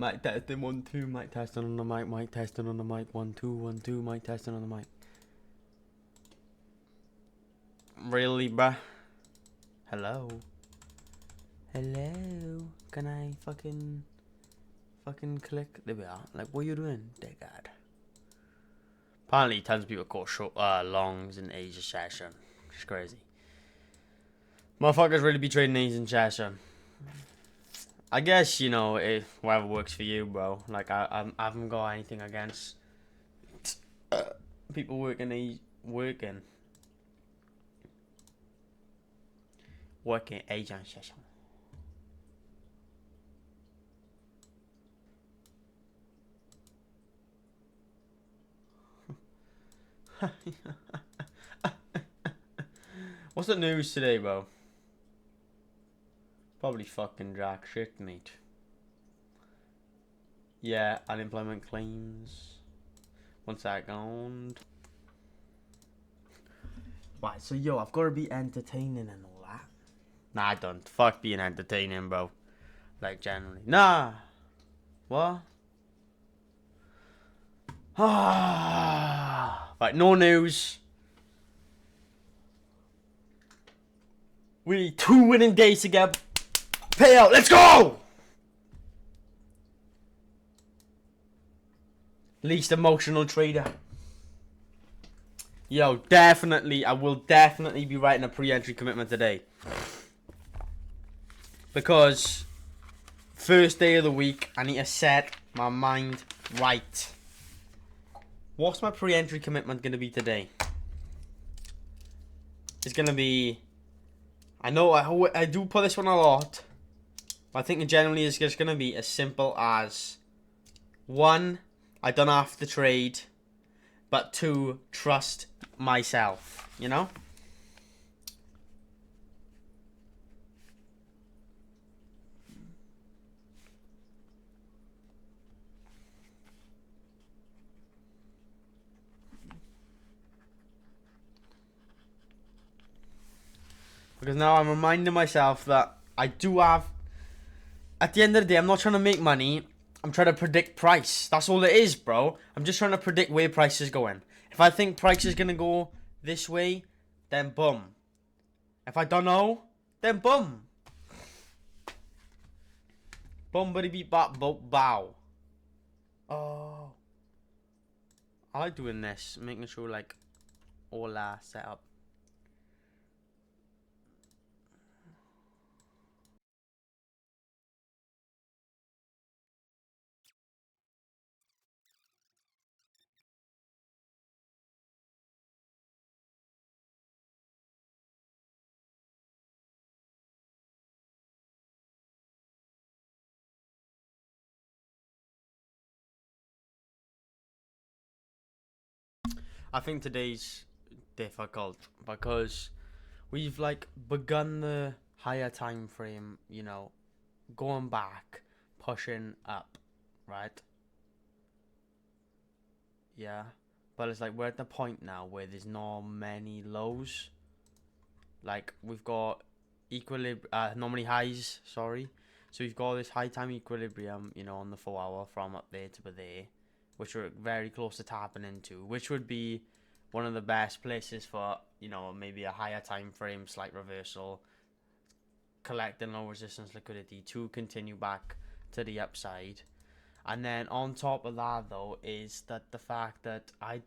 Mic testing 1 2. Mic testing on the mic. Mic testing on the mic. 1 2 1 2. Mic testing on the mic. Really, bruh? Hello. Hello. Can I fucking click? There we are. Like, what are you doing, dickhead? Apparently, tons of people call short, longs in Asia session. It's crazy. Motherfuckers really be trading Asian session. I guess, you know, whatever works for you, bro. Like, I haven't got anything against people working Asian session. What's the news today, bro? Probably fucking jack shit, mate. Yeah, unemployment claims. 1 second. Right, so yo, I've got to be entertaining and all that. Nah, I don't. Fuck being entertaining, bro. Like, generally. Nah. What? Right, no news. We need 2 winning days to get payout. Let's go! Least emotional trader. Yo, definitely, I will definitely be writing a pre-entry commitment today. Because first day of the week, I need to set my mind right. What's my pre-entry commitment going to be today? It's going to be... I know I do put this one a lot. But I think generally it's just going to be as simple as... 1, I don't have to trade. But 2, trust myself. You know? Because now I'm reminding myself that I do have... At the end of the day, I'm not trying to make money. I'm trying to predict price. That's all it is, bro. I'm just trying to predict where price is going. If I think price is going to go this way, then boom. If I don't know, then boom. Boom, buddy, beat, bop, bow. Oh. I like doing this. Making sure, like, all set up. I think today's difficult because we've like begun the higher time frame, you know, going back, pushing up, right? Yeah. But it's like we're at the point now where there's not many lows. Like we've got normally highs, sorry. So we've got this high time equilibrium, you know, on the 4 hour from up there to there, which we're very close to tapping into, which would be one of the best places for, you know, maybe a higher time frame, slight reversal, collecting low resistance liquidity to continue back to the upside. And then on top of that, though, is that the fact that I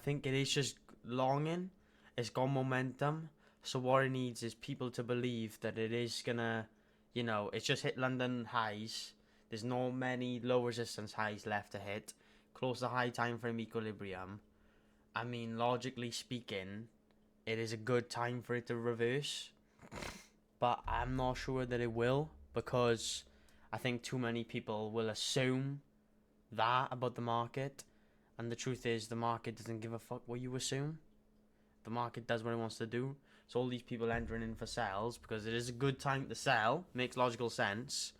think it is just longing. It's got momentum. So what it needs is people to believe that it is gonna, you know, it's just hit London highs. There's no many low resistance highs left to hit. Close to high time frame equilibrium. I mean, logically speaking, it is a good time for it to reverse. But I'm not sure that it will, because I think too many people will assume that about the market, and the truth is the market doesn't give a fuck what you assume. The market does what it wants to do. So all these people entering in for sales, because it is a good time to sell, makes logical sense,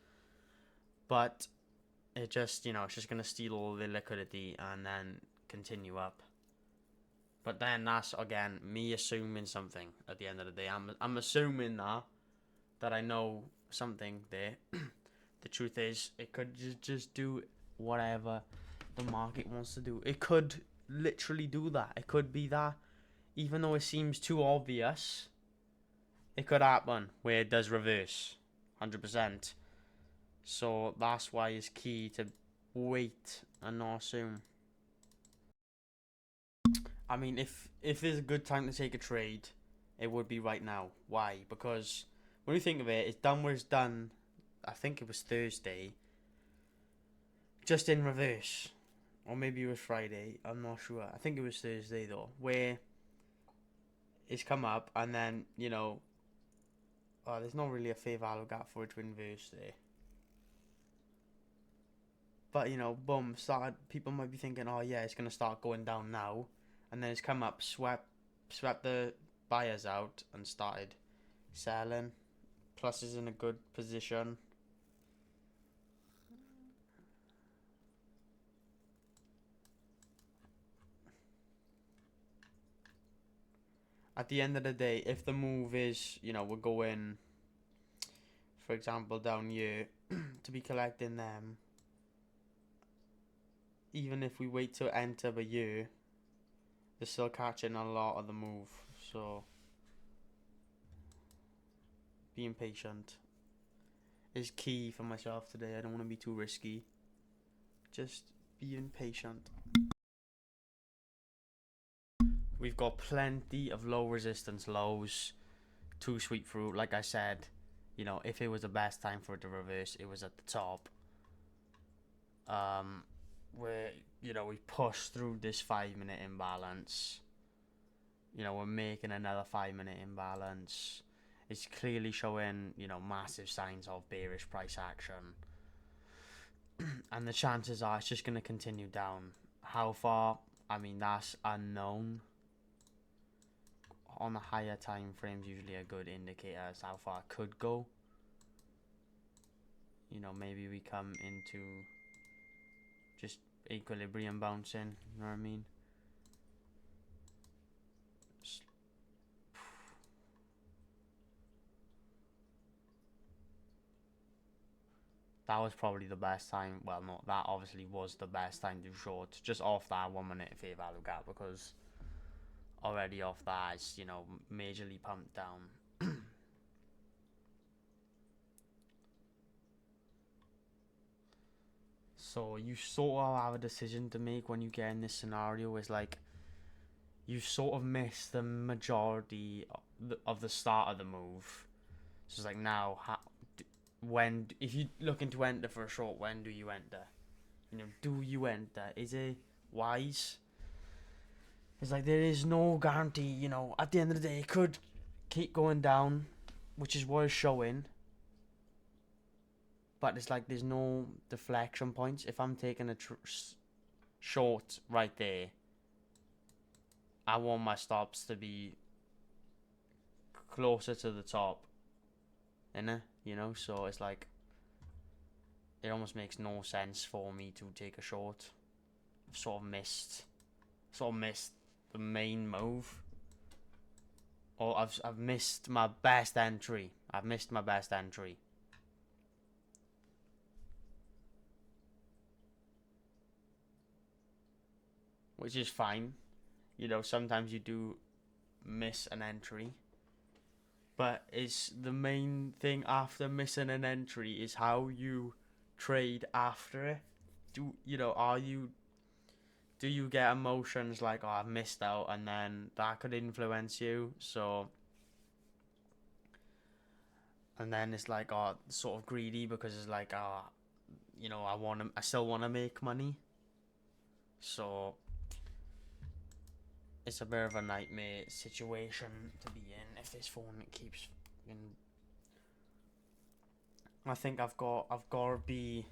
but it just, you know, it's just going to steal all the liquidity and then continue up. But then that's, again, me assuming something at the end of the day. I'm assuming that I know something there. the truth is, it could just do whatever the market wants to do. It could literally do that. It could be that, even though it seems too obvious, it could happen where it does reverse 100%. So that's why it's key to wait and not assume. I mean, if there's a good time to take a trade, it would be right now. Why? Because when you think of it, it's done where it's done. I think it was Thursday. Just in reverse. Or maybe it was Friday. I'm not sure. I think it was Thursday though. Where it's come up and then, there's not really a fair value gap for it to inverse there. But, boom, people might be thinking, oh yeah, it's going to start going down now. And then it's come up, swept the buyers out and started selling. Plus is in a good position. At the end of the day, if the move is, we're going, for example, down here to be collecting them, even if we wait to enter the year, they're still catching a lot of the move. So being patient is key for myself today. I don't want to be too risky. Just being patient. We've got plenty of low resistance lows to sweep through. Like I said, if it was the best time for it to reverse, it was at the top. Where, we push through this 5-minute imbalance. We're making another 5-minute imbalance. It's clearly showing, massive signs of bearish price action. And the chances are it's just going to continue down. How far? I mean, that's unknown. On the higher time frames, usually a good indicator as how far it could go. Maybe we come into just equilibrium bouncing. You know what I mean? That was probably the best time. Well, no, that obviously was the best time to short. Just off that 1 minute fair value gap, because already off that, it's, majorly pumped down. So you sort of have a decision to make when you get in this scenario. Is like, you sort of miss the majority of the start of the move. So it's like, now, if you're looking to enter for a short, when do you enter? Do you enter? Is it wise? It's like, there is no guarantee, at the end of the day, it could keep going down, which is what it's showing. But it's like, there's no deflection points. If I'm taking a short right there, I want my stops to be closer to the top. So it's like, it almost makes no sense for me to take a short. I've sort of missed the main move. Or I've missed my best entry. Which is fine. Sometimes you do miss an entry. But it's the main thing after missing an entry is how you trade after it. Do you get emotions like, oh, I've missed out, and then that could influence you? So, and then it's like, oh, sort of greedy, because it's like, oh, I still want to make money. So it's a bit of a nightmare situation to be in if this phone keeps. I think I've got to be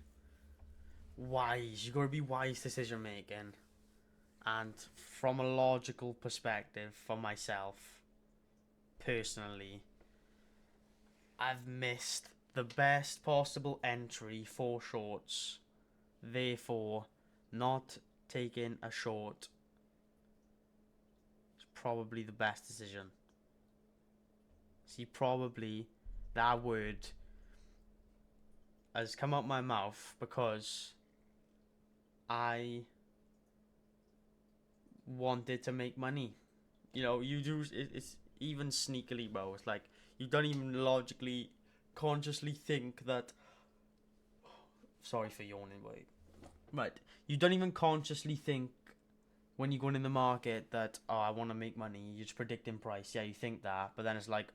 wise. You got to be wise decision making, and from a logical perspective, for myself personally, I've missed the best possible entry for shorts. Therefore, not taking a short is probably the best decision. See, probably, that word has come out my mouth because I wanted to make money. You know, you do it's even sneakily, bro. It's like you don't even logically, consciously think that. Sorry for yawning, wait. Right, you don't even consciously think when you're going in the market that, oh, I want to make money. You're just predicting price. Yeah, you think that, but then it's like,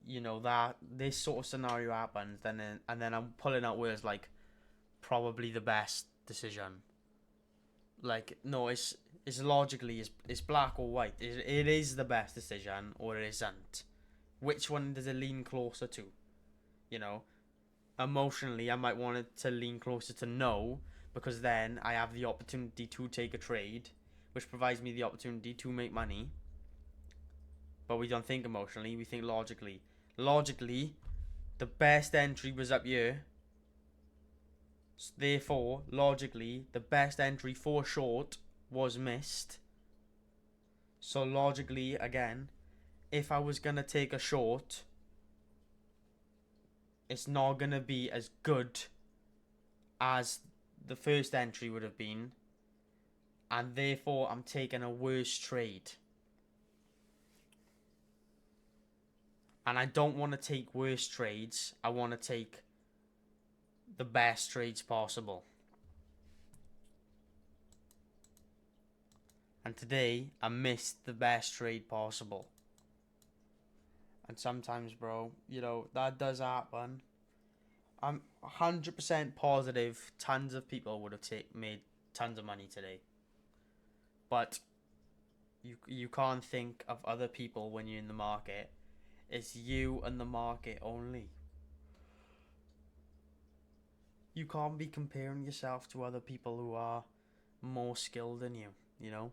you know, that this sort of scenario happens, and then I'm pulling out words like probably the best decision. Like, no, it's logically it's black or white. It is the best decision or it isn't. Which one does it lean closer to? You know, emotionally, I might want it to lean closer to no, because then I have the opportunity to take a trade, which provides me the opportunity to make money. But we don't think emotionally, we think logically. Logically, the best entry was up here. Therefore, logically, the best entry for short was missed. So logically, again, if I was going to take a short, it's not going to be as good as the first entry would have been. And therefore, I'm taking a worse trade. And I don't want to take worse trades. I want to take the best trades possible. And today, I missed the best trade possible. And sometimes, bro, you know, that does happen. I'm 100% positive tons of people would have made tons of money today. But you can't think of other people when you're in the market. It's you and the market only. You can't be comparing yourself to other people who are more skilled than you, you know?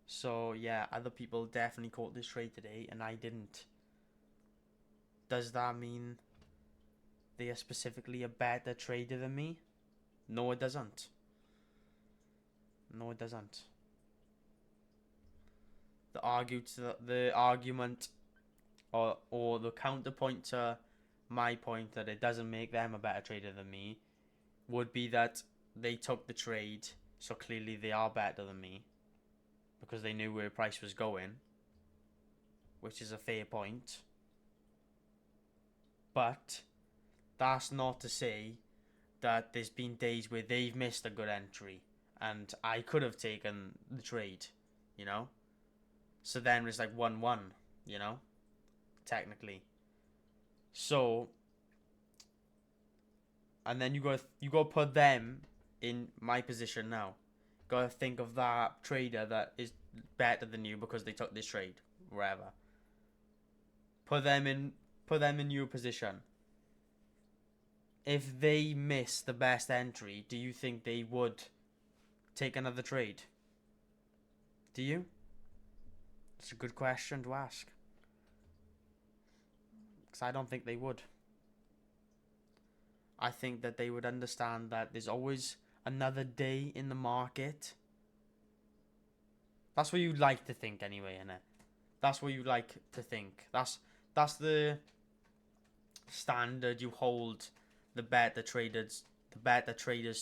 So, yeah, other people definitely caught this trade today, and I didn't. Does that mean they are specifically a better trader than me? No, it doesn't. No, it doesn't. The argument or the counterpoint to my point that it doesn't make them a better trader than me would be that they took the trade, so clearly they are better than me because they knew where price was going, which is a fair point. But that's not to say that there's been days where they've missed a good entry and I could have taken the trade, you know? So then it's like 1-1, you know? Technically. So, and then you got to put them in my position now. Got to think of that trader that is better than you because they took this trade, wherever. Put them in your position. If they miss the best entry, do you think they would take another trade? Do you? It's a good question to ask. Because I don't think they would. I think that they would understand that there's always another day in the market. That's what you'd like to think anyway, innit? That's what you like to think. That's the standard you hold the better traders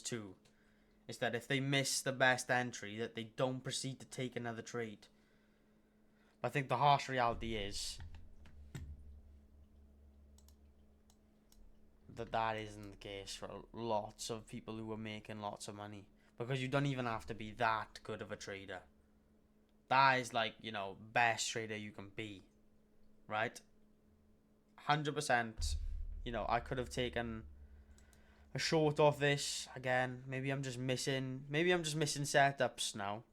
to. Is that if they miss the best entry, that they don't proceed to take another trade. I think the harsh reality is that isn't the case for lots of people who are making lots of money. Because you don't even have to be that good of a trader. That is like, you know, best trader you can be. Right? 100%, you know, I could have taken a short off this. Again, maybe I'm just missing setups now.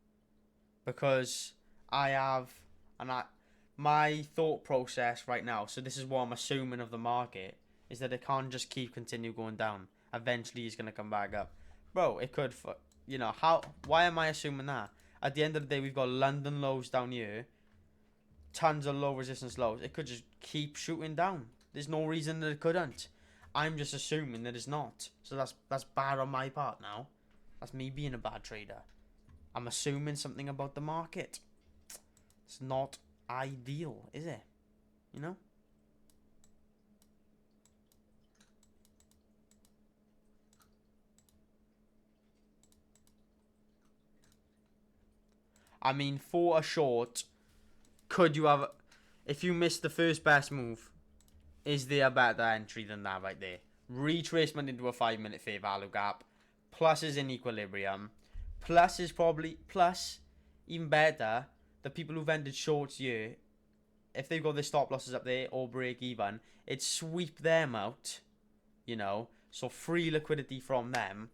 Because I have, my thought process right now, so this is what I'm assuming of the market, is that it can't just continue going down. Eventually it's going to come back up. Bro, it could, you know, why am I assuming that? At the end of the day, we've got London lows down here. Tons of low resistance lows. It could just keep shooting down. There's no reason that it couldn't. I'm just assuming that it's not. So that's bad on my part now. That's me being a bad trader. I'm assuming something about the market. It's not ideal, is it? You know? I mean, for a short, could you have... If you miss the first best move, is there a better entry than that right there? Retracement into a 5-minute fair value gap. Plus is in equilibrium. Plus is probably... Plus, even better, the people who've entered shorts here, if they've got their stop losses up there or break even, it'd sweep them out, you know? So free liquidity from them.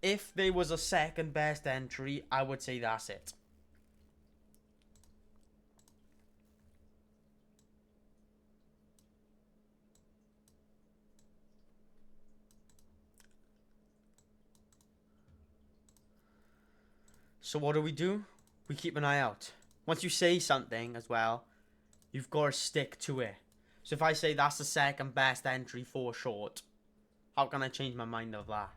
If there was a second best entry, I would say that's it. So what do? We keep an eye out. Once you say something as well, you've got to stick to it. So if I say that's the second best entry for short, how can I change my mind of that?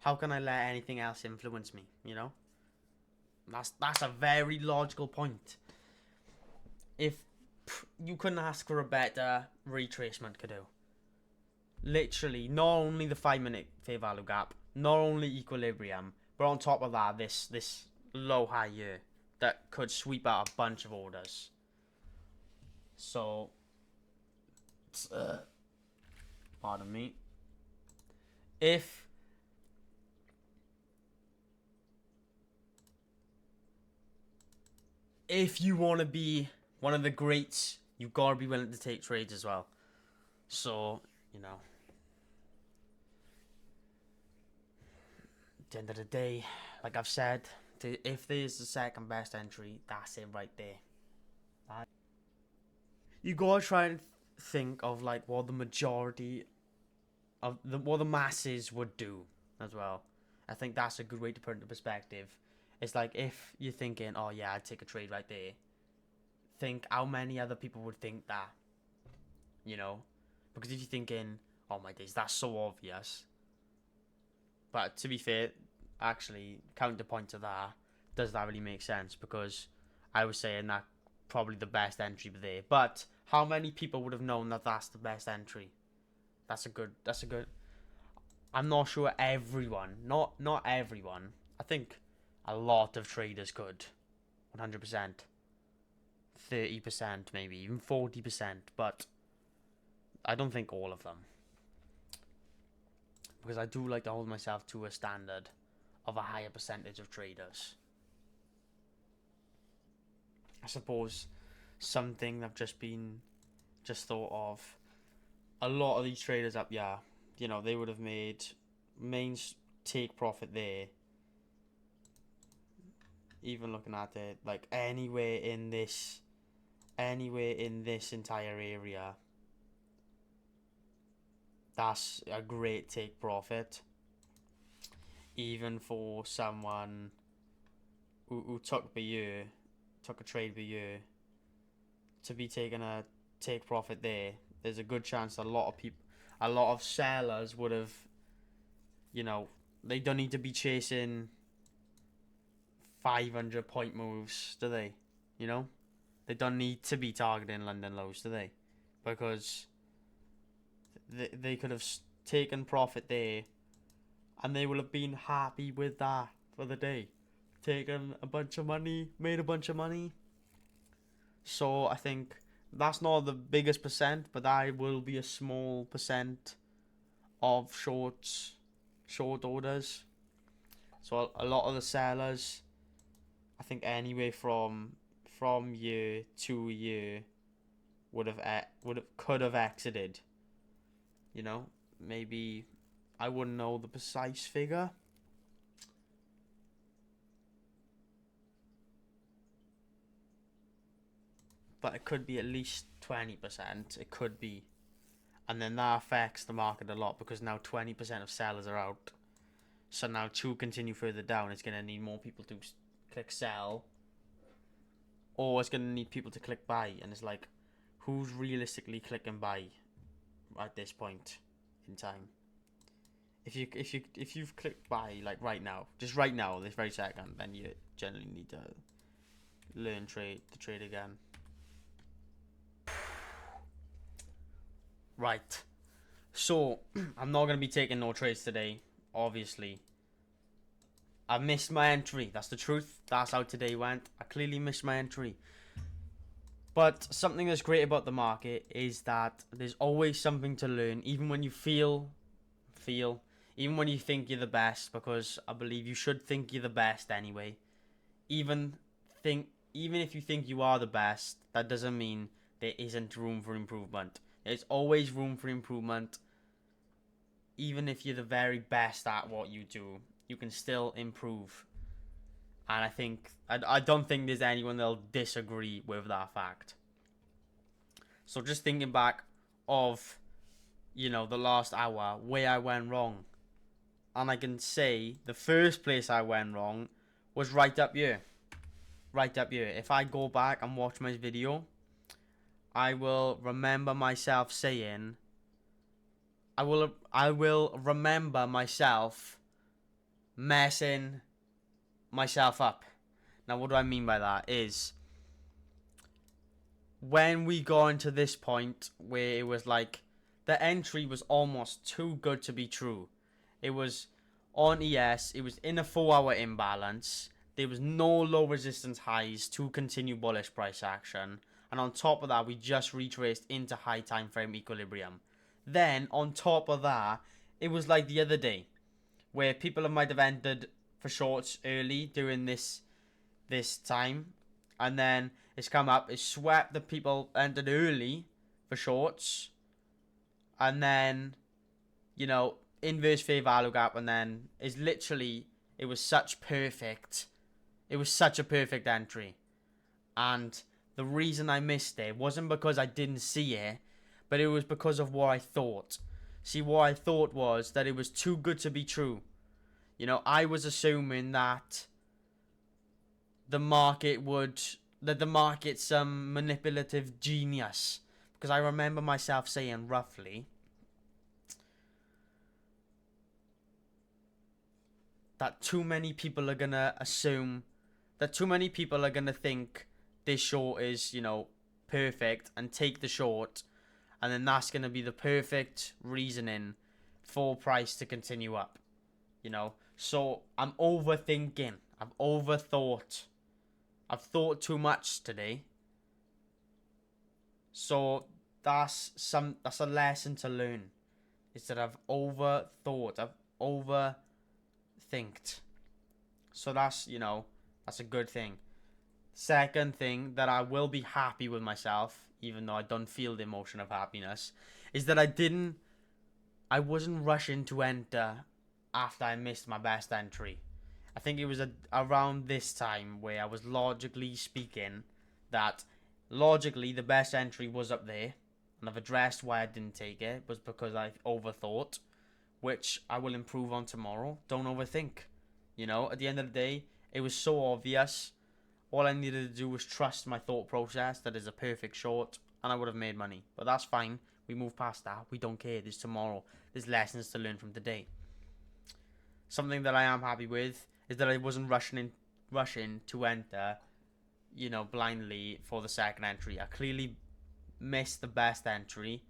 How can I let anything else influence me, you know? That's a very logical point. If you couldn't ask for a better retracement, could do. Literally, not only the 5-minute fair value gap, not only equilibrium, but on top of that, this low high here that could sweep out a bunch of orders. So, pardon me. If you want to be one of the greats, you've got to be willing to take trades as well. So, you know, at the end of the day, like I've said, if there's the second best entry, that's it right there. You gotta try and think of like what the majority of what the masses would do as well. I think that's a good way to put it into perspective. It's like if you're thinking, oh yeah, I'd take a trade right there. Think how many other people would think that, you know? Because if you're thinking, oh my days, that's so obvious. But to be fair, actually, counterpoint to that, does that really make sense? Because I was saying that probably the best entry there. But how many people would have known that that's the best entry? That's a good. I'm not sure everyone. Not everyone. I think a lot of traders could. 100%. 30%, maybe even 40%. But I don't think all of them. Because I do like to hold myself to a standard of a higher percentage of traders. I suppose something I've just thought of. A lot of these traders up, yeah, you know, they would have made main take profit there. Even looking at it, like anywhere in this entire area, that's a great take profit. Even for someone who took a trade BU, to be taking a take profit there, there's a good chance a lot of sellers would have, you know, they don't need to be chasing 500 point moves, do they? You know, they don't need to be targeting London lows, do they? Because they could have taken profit there, and they will have been happy with that for the day. Taken a bunch of money, made a bunch of money. So I think that's not the biggest percent, but that will be a small percent of short orders. So a lot of the sellers, I think anyway from year to year, could have exited. You know, maybe I wouldn't know the precise figure. But it could be at least 20%. It could be. And then that affects the market a lot because now 20% of sellers are out. So now to continue further down, it's going to need more people to click sell. Or it's going to need people to click buy. And it's like, who's realistically clicking buy at this point in time? If you've clicked buy like right now, just right now, this very second, then you generally need to learn the trade again. Right. So, I'm not going to be taking no trades today, obviously. I missed my entry. That's the truth. That's how today went. I clearly missed my entry. But something that's great about the market is that there's always something to learn, even when you even when you think you're the best, because I believe you should think you're the best anyway. Even if you think you are the best, that doesn't mean there isn't room for improvement. There's always room for improvement. Even if you're the very best at what you do, you can still improve. And I don't think there's anyone that'll disagree with that fact. So just thinking back of, the last hour, where I went wrong. And I can say the first place I went wrong was right up here. Right up here. If I go back and watch my video, I will remember myself saying, I will remember myself messing myself up. Now, what do I mean by that is, when we got into this point where it was like the entry was almost too good to be true. It was on ES, it was in a 4-hour imbalance. There was no low resistance highs to continue bullish price action. And on top of that, we just retraced into high time frame equilibrium. Then, on top of that, it was like the other day, where people might have entered for shorts early during this time, and then it's come up, it's swept the people entered early for shorts, and then, inverse fair value gap, and then it was such a perfect entry. And the reason I missed it wasn't because I didn't see it, but it was because of what I thought. See, what I thought was that it was too good to be true. I was assuming that the market's some manipulative genius. Because I remember myself saying roughly that too many people are going to think this short is, perfect and take the short. And then that's going to be the perfect reasoning for price to continue up. So I'm overthinking. I've overthought. I've thought too much today. So that's a lesson to learn. Is that I've overthought. I've overthinked. So that's a good thing. Second thing that I will be happy with myself, even though I don't feel the emotion of happiness, is that I wasn't rushing to enter after I missed my best entry. I think it was around this time where I was logically speaking that logically the best entry was up there, and I've addressed why I didn't take it was because I overthought, which I will improve on tomorrow. Don't overthink. At the end of the day, it was so obvious. All I needed to do was trust my thought process that is a perfect short, and I would have made money. But that's fine. We move past that. We don't care. There's tomorrow. There's lessons to learn from today. Something that I am happy with is that I wasn't rushing to enter, blindly for the second entry. I clearly missed the best entry.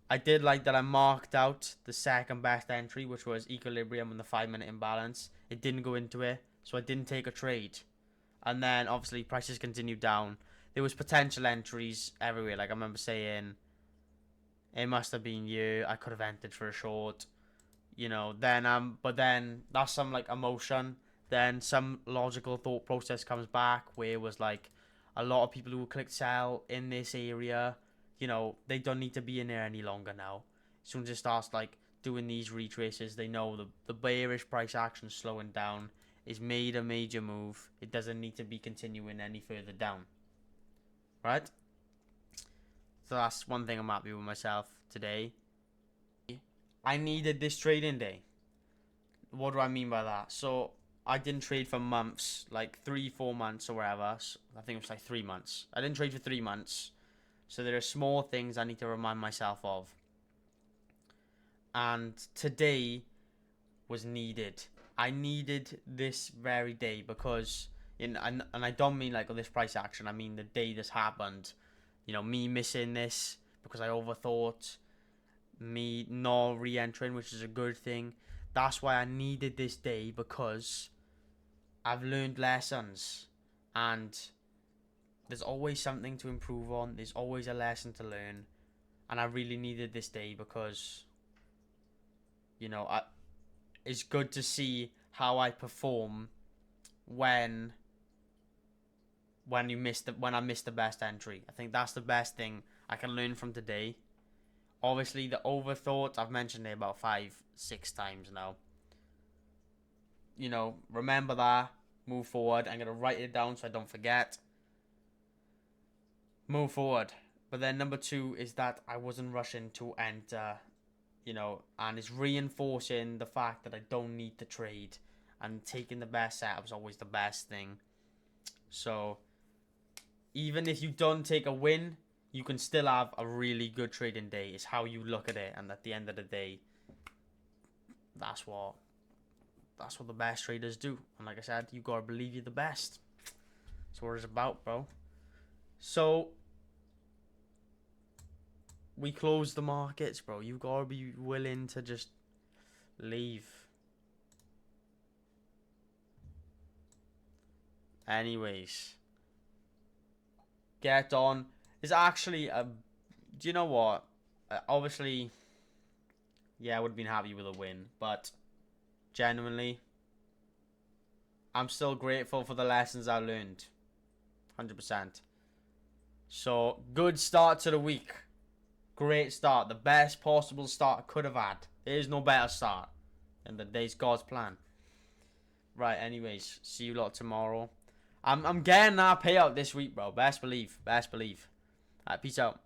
I did like that I marked out the second best entry, which was equilibrium and the 5-minute imbalance. It didn't go into it, so I didn't take a trade. And then, obviously, prices continued down. There was potential entries everywhere. Like, I remember saying, it must have been you. I could have entered for a short. But then, that's some, emotion. Then some logical thought process comes back, where it was, a lot of people who clicked sell in this area, they don't need to be in there any longer now. As soon as it starts, doing these retraces, they know the bearish price action slowing down. Is made a major move. It doesn't need to be continuing any further down. Right? So that's one thing I'm happy with myself today. I needed this trading day. What do I mean by that? So I didn't trade for months, 3-4 months or whatever. So I think it was 3 months. I didn't trade for 3 months. So there are small things I need to remind myself of. And today was needed. I needed this very day because, and I don't mean like this price action. I mean the day this happened. You know, me missing this because I overthought, me not re-entering, which is a good thing. That's why I needed this day, because I've learned lessons, and there's always something to improve on. There's always a lesson to learn, and I really needed this day because, you know, it's good to see how I perform when I miss the best entry. I think that's the best thing I can learn from today. Obviously, the overthought, I've mentioned it about 5-6 times now. You know, remember that. Move forward. I'm going to write it down so I don't forget. Move forward. But then number 2 is that I wasn't rushing to enter, you know, and it's reinforcing the fact that I don't need to trade, and taking the best setup is always the best thing. So even if you don't take a win, you can still have a really good trading day. It's how you look at it, and at the end of the day, that's what the best traders do. And like I said, you gotta believe you're the best. That's what it's about, bro. So we close the markets, bro. You gotta be willing to just leave. Anyways, get on. It's actually a. Do you know what? Obviously, yeah, I would have been happy with a win, but genuinely, I'm still grateful for the lessons I learned. 100%. So, good start to the week. Great start. The best possible start I could have had. There is no better start than the day's God's plan. Right, anyways, see you lot tomorrow. I'm getting that payout this week, bro. Best believe. Best believe. Alright, peace out.